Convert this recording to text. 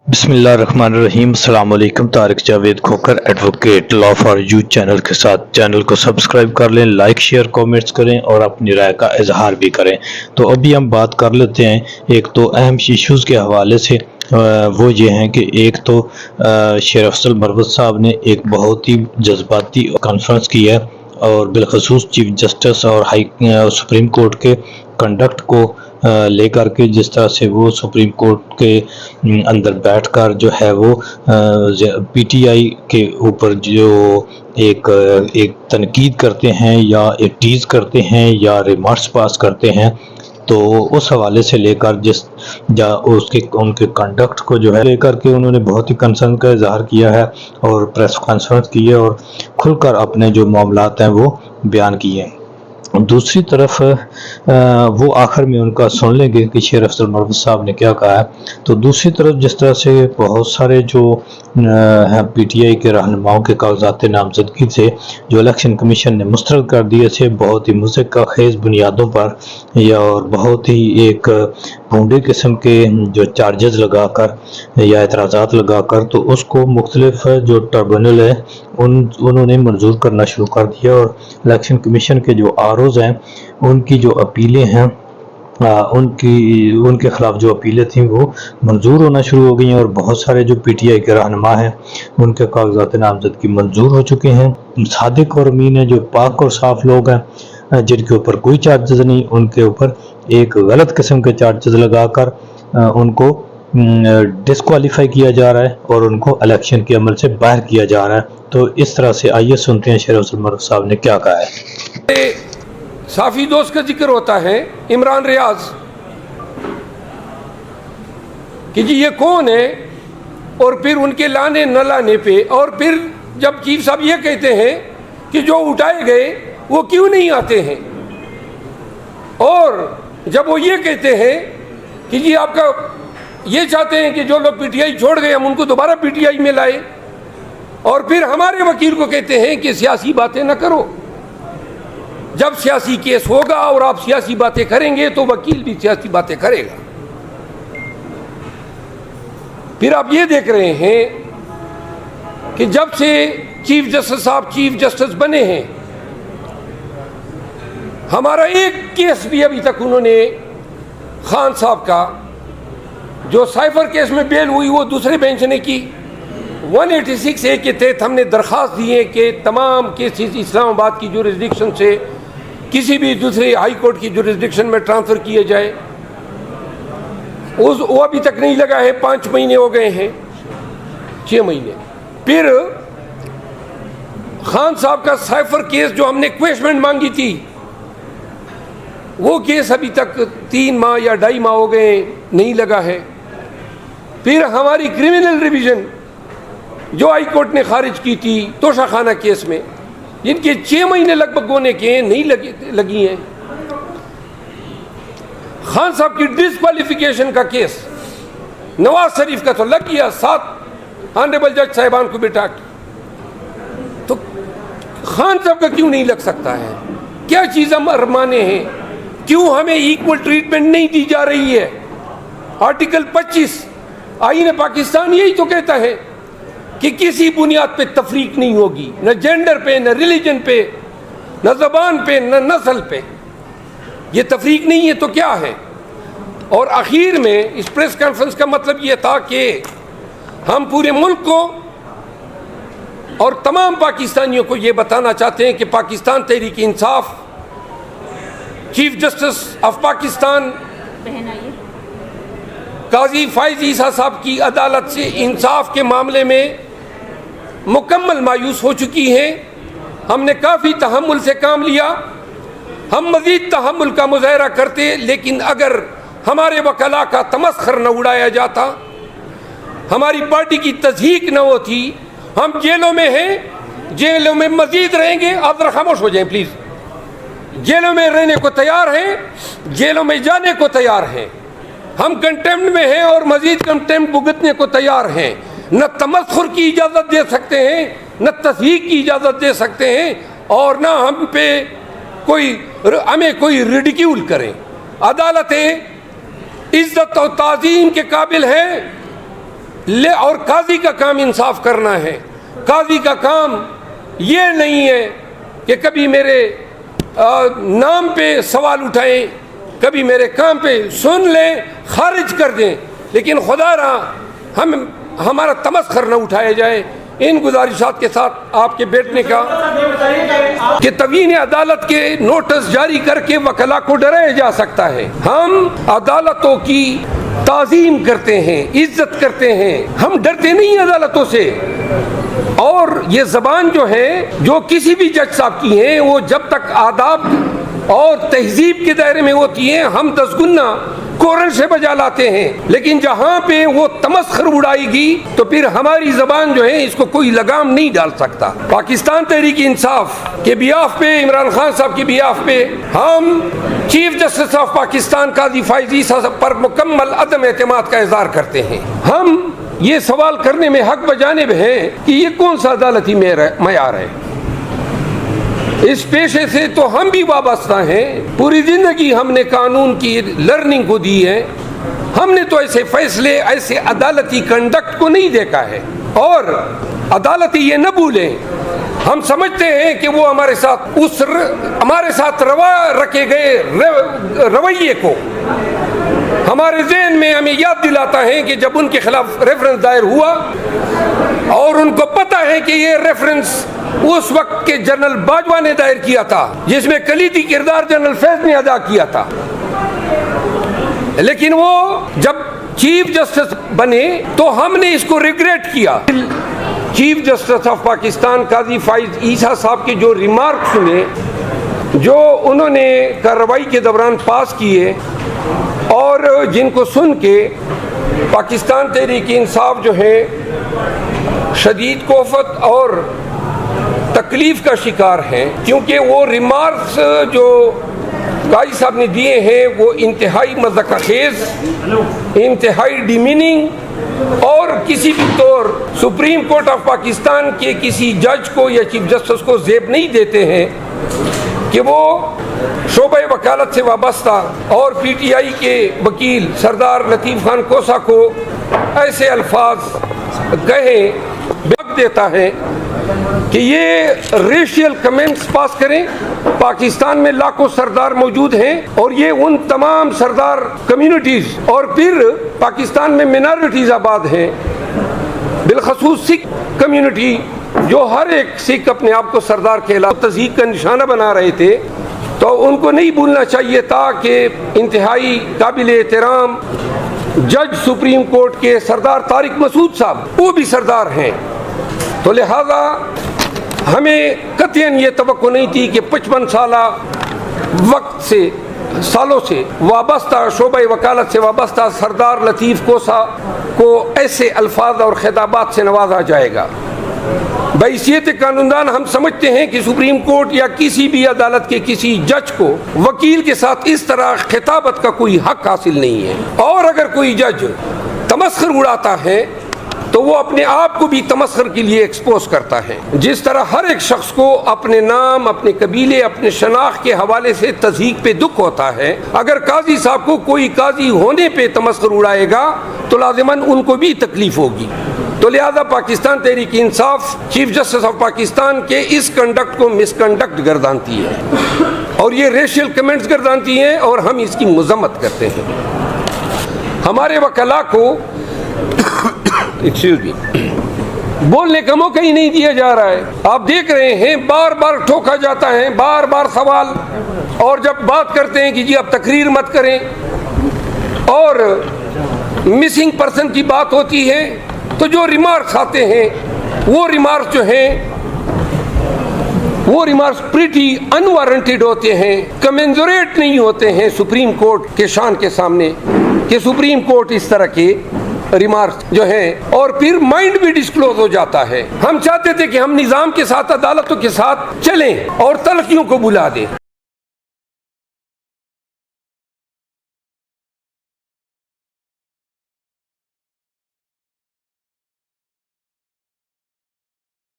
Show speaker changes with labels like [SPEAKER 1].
[SPEAKER 1] बिस्मिल्लाहिर्रहमानिर्रहीम। अस्सलाम वालेकुम। Tariq Javed Khokhar advocate law for you channel के साथ चैनल को सब्सक्राइब कर लें, लाइक शेयर कमेंट्स करें और अपनी राय का इजहार भी करें। तो अभी हम बात कर लेते हैं एक तो अहम इश्यूज़ के हवाले से। वो ये हैं कि एक तो शेर अफजल मरवत साहब ने एक बहुत ही जज्बाती कॉन्फ्रेंस की है और बिलखसूस चीफ जस्टिस और सुप्रीम कोर्ट के कंडक्ट को लेकर के जिस तरह से वो सुप्रीम कोर्ट के अंदर बैठकर जो है वो पीटीआई के ऊपर जो एक एक तनकीद करते हैं या एक टीज़ करते हैं या रिमार्क्स पास करते हैं, तो उस हवाले से लेकर उसके उनके कंडक्ट को जो है लेकर के उन्होंने बहुत ही कंसर्न का इजहार किया है और प्रेस कॉन्फ्रेंस की है और खुलकर अपने जो मामलात हैं वो बयान किए हैं। दूसरी तरफ वो आखिर में उनका सुन लेंगे कि शेर अफजल मरवत साहब ने क्या कहा है। तो दूसरी तरफ जिस तरह से बहुत सारे जो पीटीआई के रहनुमाओं के कागजात नामजदगी से जो इलेक्शन कमीशन ने मुस्तरद कर दिए थे बहुत ही मुज़क्किर खेज़ बुनियादों पर या और बहुत ही एक भोंडे किस्म के जो चार्जेस लगाकर या एतराज़ात लगाकर, तो उसको मुख्तलिफ जो ट्रिब्यूनल है उन्होंने मंजूर करना शुरू कर दिया और इलेक्शन कमीशन के जो आरओज़ हैं उनकी जो अपीलें हैं उनके ख़िलाफ़ जो अपीलें थीं वो मंजूर होना शुरू हो गई हैं और बहुत सारे जो पीटीआई के रहनुमा हैं उनके कागजात नामजदगी मंजूर हो चुके हैं। सादिक और अमीन है जो पाक और साफ़ लोग हैं जिनके ऊपर कोई चार्जेस नहीं, उनके ऊपर एक गलत किस्म के चार्जेस लगाकर उनको डिस्क्वालीफाई किया जा रहा है और उनको इलेक्शन के अमल से बाहर किया जा रहा है। तो इस तरह से आइए सुनते हैं शेर अफजल मरवत साहब ने क्या कहा है।
[SPEAKER 2] साफी दोस्त का जिक्र होता है इमरान रियाज कि जी ये कौन है, और फिर उनके लाने न लाने पे, और फिर जब चीफ साहब ये कहते हैं कि जो उठाए गए वो क्यों नहीं आते हैं, और जब वो ये कहते हैं कि जी आपका ये चाहते हैं कि जो लोग पीटीआई छोड़ गए हम उनको दोबारा पीटीआई में लाए, और फिर हमारे वकील को कहते हैं कि सियासी बातें न करो। जब सियासी केस होगा और आप सियासी बातें करेंगे तो वकील भी सियासी बातें करेगा। फिर आप ये देख रहे हैं कि जब से चीफ जस्टिस साहब चीफ जस्टिस बने हैं हमारा एक केस भी अभी तक उन्होंने, खान साहब का जो साइफर केस में बेल हुई वो दूसरे बेंच ने की, 186A के तहत हमने दरख्वास्त दी है कि तमाम केसेस इस्लामाबाद की जुरिस्डिक्शन से किसी भी दूसरे हाई कोर्ट की जुरिस्डिक्शन में ट्रांसफ़र किए जाए। वो अभी तक नहीं लगा है, 5 महीने हो गए हैं, 6 महीने। फिर खान साहब का साइफर केस जो हमने क्वेश्चन मांगी थी वो केस अभी तक 3 माह या 2.5 माह हो गए नहीं लगा है। फिर हमारी क्रिमिनल रिवीजन जो हाई कोर्ट ने खारिज की थी तोशाखाना केस में, जिनके 6 महीने लगभग होने के नहीं लगी हैं। खान साहब की डिस्क्वालिफिकेशन का केस नवाज शरीफ का तो लग गया 7 ऑनरेबल जज साहिबान को बिठा के, तो खान साहब का क्यों नहीं लग सकता है? क्या चीज़ हम अरमाने हैं? क्यों हमें इक्वल ट्रीटमेंट नहीं दी जा रही है? आर्टिकल 25 आईन पाकिस्तान यही तो कहता है कि किसी बुनियाद पे तफरीक नहीं होगी, न जेंडर पे, न रिलीजन पे, न ज़बान पे, न नस्ल पे। ये तफरीक नहीं है तो क्या है? और आखिर में इस प्रेस कॉन्फ्रेंस का मतलब ये था कि हम पूरे मुल्क को और तमाम पाकिस्तानियों को ये बताना चाहते हैं कि Pakistan Tehreek Insaf, chief justice of Pakistan काजी फाइज ईसा साहब की अदालत से इंसाफ के मामले में मुकम्मल मायूस हो चुकी हैं। हमने काफ़ी तहम्मुल से काम लिया, हम मज़ीद तहम्मुल का मुज़ाहरा करते, लेकिन अगर हमारे वकला का तमस्खर न उड़ाया जाता, हमारी पार्टी की तज़हीक न होती, हम जेलों में हैं, जेलों में मज़ीद रहेंगे। आप ज़रा खामोश हो जाएं प्लीज़। जेलों में रहने को तैयार हैं, जेलों में जाने को तैयार हैं, हम कंटेम्प्ट में हैं और मज़ीद कंटेम्प्ट भुगतने को तैयार हैं। न तमस्खुर की इजाज़त दे सकते हैं, न तज़हीक की इजाज़त दे सकते हैं, और न हम पे हमें कोई रिडिक्यूल करें। अदालतें इज्जत और ताज़ीम के काबिल हैं, اور قاضی کا کام انصاف کرنا ہے. قاضی کا کام یہ نہیں ہے کہ کبھی میرے نام پہ سوال اٹھائیں, کبھی میرے کام پہ سن لیں, خارج کر دیں, لیکن خدا را ہمارا تمسخر نہ اٹھایا جائے. ان گزارشات کے ساتھ آپ کے بیٹھنے کا کہ توہین عدالت کے نوٹس جاری کر کے وکلا کو ڈرایا جا سکتا ہے. ہم عدالتوں کی تعظیم کرتے ہیں, عزت کرتے ہیں, ہم ڈرتے نہیں عدالتوں سے. اور یہ زبان جو ہے, جو کسی بھی جج صاحب کی ہیں, وہ جب تک آداب اور تہذیب کے دائرے میں ہوتی ہیں ہم 10 گنا کورن سے بجا لاتے ہیں. لیکن جہاں پہ وہ تمسخر اڑائے گی تو پھر ہماری زبان جو ہے اس کو کوئی لگام نہیں ڈال سکتا. پاکستان تحریک انصاف کے بیاف پہ, عمران خان صاحب کے بیاف پہ, ہم چیف جسٹس آف پاکستان قاضی فائز عیسیٰ پر مکمل عدم اعتماد کا اظہار کرتے ہیں. ہم یہ سوال کرنے میں حق بجانب ہیں کہ یہ کون سا عدالتی معیار ہے. اس پیشے سے تو ہم بھی وابستہ ہیں, پوری زندگی ہم نے قانون کی لرننگ کو دی ہے. ہم نے تو ایسے فیصلے, ایسے عدالتی کنڈکٹ کو نہیں دیکھا ہے. اور عدالتی یہ نہ بھولیں, ہم سمجھتے ہیں کہ وہ ہمارے ساتھ روا رکھے گئے رویے کو ہمارے ذہن میں ہمیں یاد دلاتا ہے کہ جب ان کے خلاف ریفرنس دائر ہوا اور ان کو پتہ ہے کہ یہ ریفرنس اس وقت کے جنرل باجوہ نے دائر کیا تھا, جس میں کلیدی کردار جنرل فیض نے ادا کیا تھا, لیکن وہ جب چیف جسٹس بنے تو ہم نے اس کو ریگریٹ کیا. چیف جسٹس آف پاکستان قاضی فائز عیسیٰ صاحب کے جو ریمارک سنے, جو انہوں نے کارروائی کے دوران پاس کیے, اور جن کو سن کے پاکستان تحریک انصاف جو ہے شدید کوفت اور تکلیف کا شکار ہیں, کیونکہ وہ ریمارکس جو قاضی صاحب نے دیے ہیں وہ انتہائی مذاق خیز, انتہائی ڈیمیننگ اور کسی بھی طور سپریم کورٹ آف پاکستان کے کسی جج کو یا چیف جسٹس کو زیب نہیں دیتے ہیں کہ وہ شعبہ وکالت سے وابستہ اور پی ٹی آئی کے وکیل سردار لطیف خان کوسا کو ایسے الفاظ کہیں. وقت دیتا ہے کہ یہ ریشیل کمنٹس پاس کریں. پاکستان میں لاکھوں سردار موجود ہیں اور یہ ان تمام سردار کمیونٹیز اور پھر پاکستان میں منارٹیز آباد ہیں, بالخصوص سکھ کمیونٹی جو ہر ایک سکھ اپنے آپ کو سردار کہلا تضحیک کا نشانہ بنا رہے تھے. تو ان کو نہیں بھولنا چاہیے تھا کہ انتہائی قابل احترام جج سپریم کورٹ کے سردار طارق مسعود صاحب وہ بھی سردار ہیں. تو لہذا ہمیں قطعاً یہ توقع نہیں تھی کہ 55 سالہ وقت سے سالوں سے وابستہ شعبہ وکالت سے وابستہ سردار لطیف کوسا کو ایسے الفاظ اور خطابات سے نوازا جائے گا. بحیثیت قانوندان ہم سمجھتے ہیں کہ سپریم کورٹ یا کسی بھی عدالت کے کسی جج کو وکیل کے ساتھ اس طرح خطابت کا کوئی حق حاصل نہیں ہے. اور اگر کوئی جج تمسخر اڑاتا ہے تو وہ اپنے آپ کو بھی تمسخر کے لیے ایکسپوز کرتا ہے. جس طرح ہر ایک شخص کو اپنے نام, اپنے قبیلے, اپنے شناخت کے حوالے سے تضحیک پہ دکھ ہوتا ہے, اگر قاضی صاحب کو کوئی قاضی ہونے پہ تمسخر اڑائے گا تو لازماً ان کو بھی تکلیف ہوگی. تو لہذا Pakistan Tehreek Insaf chief justice of Pakistan کے اس کنڈکٹ کو مس کنڈکٹ گردانتی ہے اور یہ ریشیل کمنٹس گردانتی ہیں اور ہم اس کی مذمت کرتے ہیں. ہمارے وکلاء کو بولنے کا موقع ہی نہیں دیا جا رہا ہے. آپ دیکھ رہے ہیں بار بار ٹھوکا جاتا ہے, بار بار سوال, اور جب بات کرتے ہیں کہ جی آپ تقریر مت کریں اور مسنگ پرسن کی بات ہوتی ہے تو جو ریمارکس آتے ہیں وہ ریمارکس جو ہیں وہ ریمارکس پریٹی انوارنٹیڈ ہوتے ہیں, کمنزوریٹ نہیں ہوتے ہیں سپریم کورٹ کے شان کے سامنے کہ سپریم کورٹ اس طرح کے ریمارکس جو ہیں, اور پھر مائنڈ بھی ڈسکلوز ہو جاتا ہے. ہم چاہتے تھے کہ ہم نظام کے ساتھ, عدالتوں کے ساتھ چلیں اور تلخیوں کو بلا دیں.